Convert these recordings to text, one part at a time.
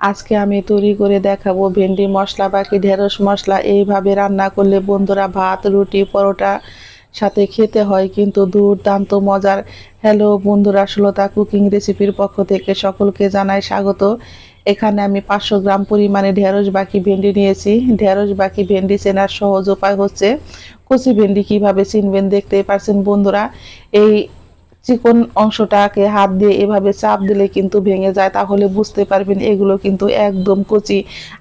আজকে আমি তৈরি করে দেখাবো ভেন্ডি মশলা বাকি ঢেঁড়স মশলা। এইভাবে রান্না করলে বন্ধুরা ভাত রুটি পরোটা সাথে খেতে হয় কিন্তু দুর্দান্ত মজার। হ্যালো বন্ধুরা, সুলতা কুকিং রেসিপির পক্ষ থেকে সকলকে জানাই স্বাগত। এখানে আমি 500 গ্রাম পরিমাণে ঢেঁড়স বাকি ভেন্ডি নিয়েছি। ঢেঁড়স বাকি ভেন্ডি চেনার সহজ উপায় হচ্ছে কচি ভেন্ডি কিভাবে চিনবেন দেখতেই পারছেন বন্ধুরা। এই চিকন অংশটাকে হাত দিয়ে এভাবে চাপ দিলে কিন্তু ভেঙে যায়, তাহলে বুঝতে পারবেন এগুলো কিন্তু একদম কচি।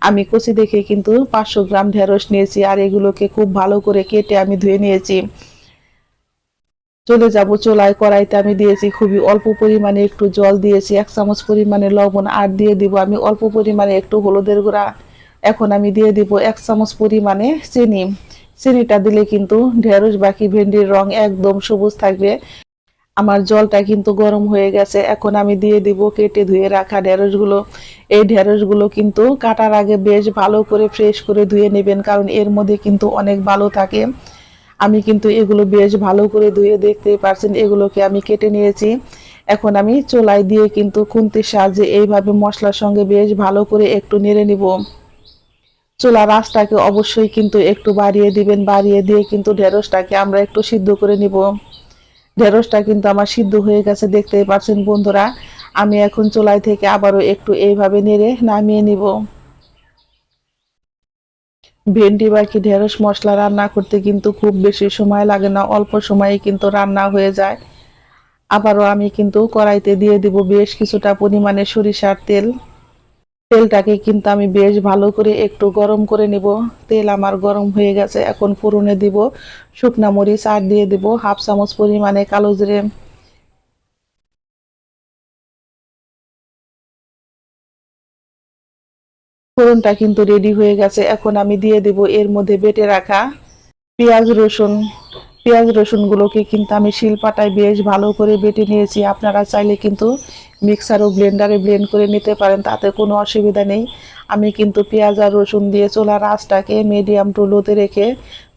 আমি কচি দেখে কিন্তু 500 গ্রাম ঢেঁড়স নিয়েছি আর এগুলোকে খুব ভালো করে কেটে আমি ধুয়ে নিয়েছি। চলে যাব চুলায়, কড়াইতে আমি দিয়েছি খুবই অল্প পরিমাণে একটু জল দিয়েছি, 1 চামচ পরিমাণে লবণ, আর দিয়ে দিব আমি অল্প পরিমাণে একটু হলুদের গুঁড়া। এখন আমি দিয়ে দিব 1 চামচ পরিমাণে চিনি। চিনিটা দিলে কিন্তু ঢেঁড়স বাকি ভেন্ডির রং একদম সবুজ থাকবে। আমার জলটা কিন্তু গরম হয়ে গেছে, এখন আমি দিয়ে দিব কেটে ধুয়ে রাখা ঢেঁড়সগুলো। এই ঢেঁড়সগুলো কিন্তু কাটার আগে বেশ ভালো করে ফ্রেশ করে ধুয়ে নেবেন, কারণ এর মধ্যে কিন্তু অনেক বালু থাকে। আমি কিন্তু এগুলো বেশ ভালো করে ধুয়ে দেখতেই পারছেন এগুলোকে আমি কেটে নিয়েছি। এখন আমি চুলায় দিয়ে কিন্তু খুন্তির সাহায্যে এইভাবে মশলার সঙ্গে বেশ ভালো করে একটু নেড়ে নিব। চুলার আঁচটাকে অবশ্যই কিন্তু একটু বাড়িয়ে দিবেন, বাড়িয়ে দিয়ে কিন্তু ঢেঁড়সটাকে আমরা একটু সিদ্ধ করে নিব। ঢেঁড়সটা কিন্তু আমার সিদ্ধ হয়ে গেছে দেখতেই পাচ্ছেন বন্ধুরা। আমি এখন চুলাই থেকে আবারও একটু এইভাবে নেড়ে নামিয়ে নিব। ভেন্ডি বাকি ঢেঁড়স মশলা রান্না করতে কিন্তু খুব বেশি সময় লাগে না, অল্প সময়ে কিন্তু রান্না হয়ে যায়। আবারও আমি কিন্তু কড়াইতে দিয়ে দিব বেশ কিছুটা পরিমাণে সরিষার তেল। তেলটাকে কিন্তু আমি বেশ ভালো করে একটু গরম করে নিব। তেল আমার গরম হয়ে গেছে, এখন ফোড়নে দিব শুকনা মরিচ আর দিয়ে দিব 1/2 চামচ পরিমাণে কালো জিরে। ফোড়নটা কিন্তু রেডি হয়ে গেছে, এখন আমি দিয়ে দেব এর মধ্যে বেটে রাখা পেঁয়াজ রসুন। পেঁয়াজ রসুন গুলোকে কিন্তু আমি শিলপাটায় বেশ ভালো করে বেটে নিয়েছি। আপনারা চাইলে কিন্তু মিক্সার ও ব্লেন্ডারে ব্লেন্ড করে নিতে পারেন, তাতে কোনো অসুবিধা নেই। আমি কিন্তু পেঁয়াজ আর রসুন দিয়ে চুলার আঁচটাকে মিডিয়াম টু লোতে রেখে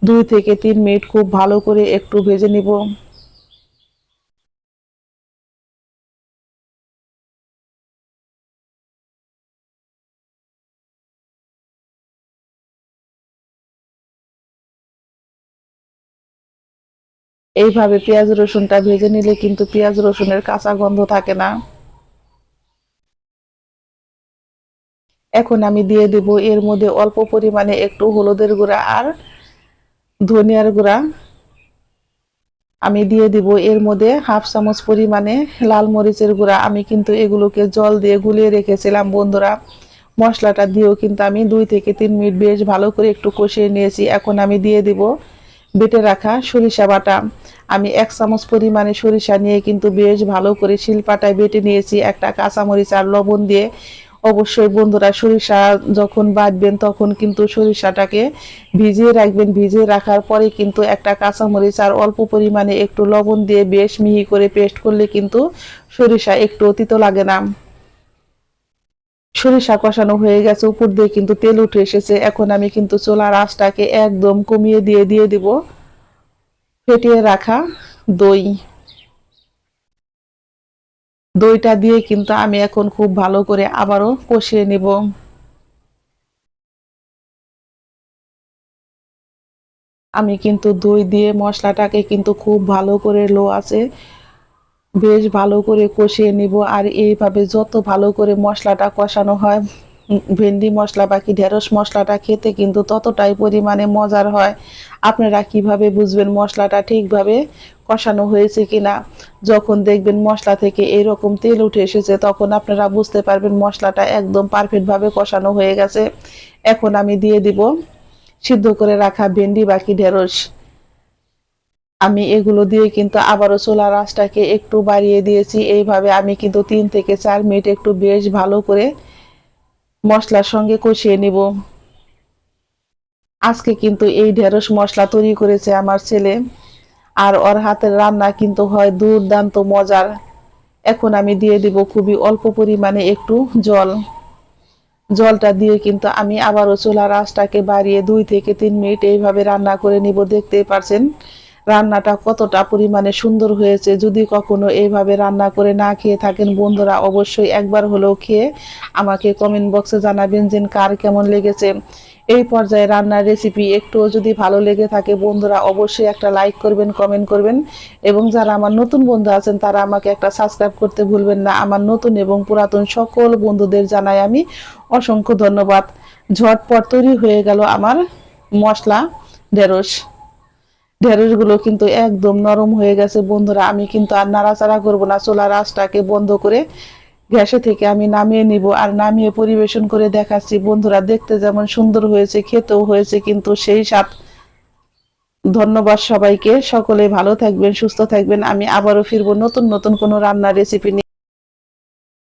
2 থেকে 3 মিনিট খুব ভালো করে একটু ভেজে নিব। এইভাবে পেঁয়াজ রসুনটা ভেজে নিলে কিন্তু পেঁয়াজ রসুনের কাঁচা গন্ধ থাকে না। এখন আমি দিয়ে দেব এর মধ্যে অল্প পরিমাণে একটু হলুদের গুঁড়া আর ধনিয়ার গুঁড়া। আমি দিয়ে দিব এর মধ্যে 1/2 চামচ পরিমাণে লাল মরিচের গুঁড়া। আমি কিন্তু এগুলোকে জল দিয়ে গুলিয়ে রেখেছিলাম বন্ধুরা। মশলাটা দিয়েও কিন্তু আমি 2 থেকে 3 মিনিট বেশ ভালো করে একটু কষিয়ে নিয়েছি। এখন আমি দিয়ে দিব বেটে রাখা সরিষা বাটা। আমি 1 চামচ পরিমাণে সরিষা নিয়ে কিন্তু বেশ ভালো করে শিলপাটায় বেটে নিয়েছি, একটা কাঁচামরিচ আর লবণ দিয়ে। অবশ্যই বন্ধুরা, সরিষা যখন বাটবেন তখন কিন্তু সরিষাটাকে ভিজিয়ে রাখবেন। ভিজিয়ে রাখার পরে কিন্তু একটা কাঁচামরিচ আর অল্প পরিমাণে একটু লবণ দিয়ে বেশ মিহি করে পেস্ট করলে কিন্তু সরিষা একটু তিতো লাগে না। সরিষা কষানো হয়ে গেছে, উপর দিয়ে কিন্তু তেল উঠে এসেছে। এখন আমি কিন্তু চুলার আঁচটাকে একদম কমিয়ে দিয়ে দিয়ে দিব ফেটিয়ে রাখা দই। দইটা দিয়ে কিন্তু আমি এখন খুব ভালো করে আবারও কষিয়ে নিব। আমি কিন্তু দই দিয়ে মশলাটাকে কিন্তু খুব ভালো করে লো আছে বেশ ভালো করে কষিয়ে নিব। আর এইভাবে যত ভালো করে মশলাটা কষানো হয়, ভেন্ডি মশলা বাকি ঢেঁড়স মশলাটা খেতে কিন্তু ততটাই পরিমাণে মজার হয়। আপনারা কিভাবে বুঝবেন মশলাটা ঠিকভাবে কষানো হয়েছে কিনা? যখন দেখবেন মশলা থেকে এরকম তেল উঠে এসেছে তখন আপনারা বুঝতে পারবেন মশলাটা একদম পারফেক্ট ভাবে কষানো হয়ে গেছে। এখন আমি দিয়ে দিব সিদ্ধ করে রাখা ভেন্ডি বাকি ঢেঁড়স। আমি এগুলো দিয়ে কিন্তু আবারও চুলার আঁচটাকে একটু বাড়িয়ে দিয়েছি। এইভাবে আমি কিন্তু 3 থেকে 4 মিনিট একটু বেশ ভালো করে মশলার সঙ্গে কষিয়ে নিব। আজকে কিন্তু এই ঢেঁড়স মশলা তৈরি করেছে আমার ছেলে, আর ওর হাতের রান্না কিন্তু হয় দুর্দান্ত মজার। এখন আমি দিয়ে দিব খুবই অল্প পরিমাণে একটু জল। জলটা দিয়ে কিন্তু আমি আবারও চুলার আঁচটাকে বাড়িয়ে 2 থেকে 3 মিনিট এইভাবে রান্না করে নিব। দেখতেই পারছেন রান্নাটা কতটা পরিমাণে সুন্দর হয়েছে। যদি কখনো এইভাবে রান্না করে না খেয়ে থাকেন বন্ধুরা, অবশ্যই একবার হলেও খেয়ে আমাকে কমেন্ট বক্সে জানাবেন যে কার কেমন লেগেছে। এই পর্যায়ে রান্নার রেসিপি একটুও যদি ভালো লেগে থাকে বন্ধুরা, অবশ্যই একটা লাইক করবেন, কমেন্ট করবেন, এবং যারা আমার নতুন বন্ধু আছেন তারা আমাকে একটা সাবস্ক্রাইব করতে ভুলবেন না। আমার নতুন এবং পুরাতন সকল বন্ধুদের জানাই আমি অসংখ্য ধন্যবাদ। ঝটপট তৈরি হয়ে গেল আমার মশলা ঢেঁড়স। ঢেঁড়সগুলো কিন্তু একদম নরম হয়ে গেছে বন্ধুরা। আমি কিন্তু আর নাড়াচাড়া করব না, চুলার আঁচটাকে বন্ধ করে গ্যাসে থেকে আমি নামিয়ে নিব আর নামিয়ে পরিবেশন করে দেখাচ্ছি বন্ধুরা। দেখতে যেমন সুন্দর হয়েছে, খেতেও হয়েছে কিন্তু সেই স্বাদ। ধন্যবাদ সবাইকে, সকলে ভালো থাকবেন, সুস্থ থাকবেন। আমি আবারও ফিরবো নতুন নতুন কোনো রান্নার রেসিপি নিয়ে।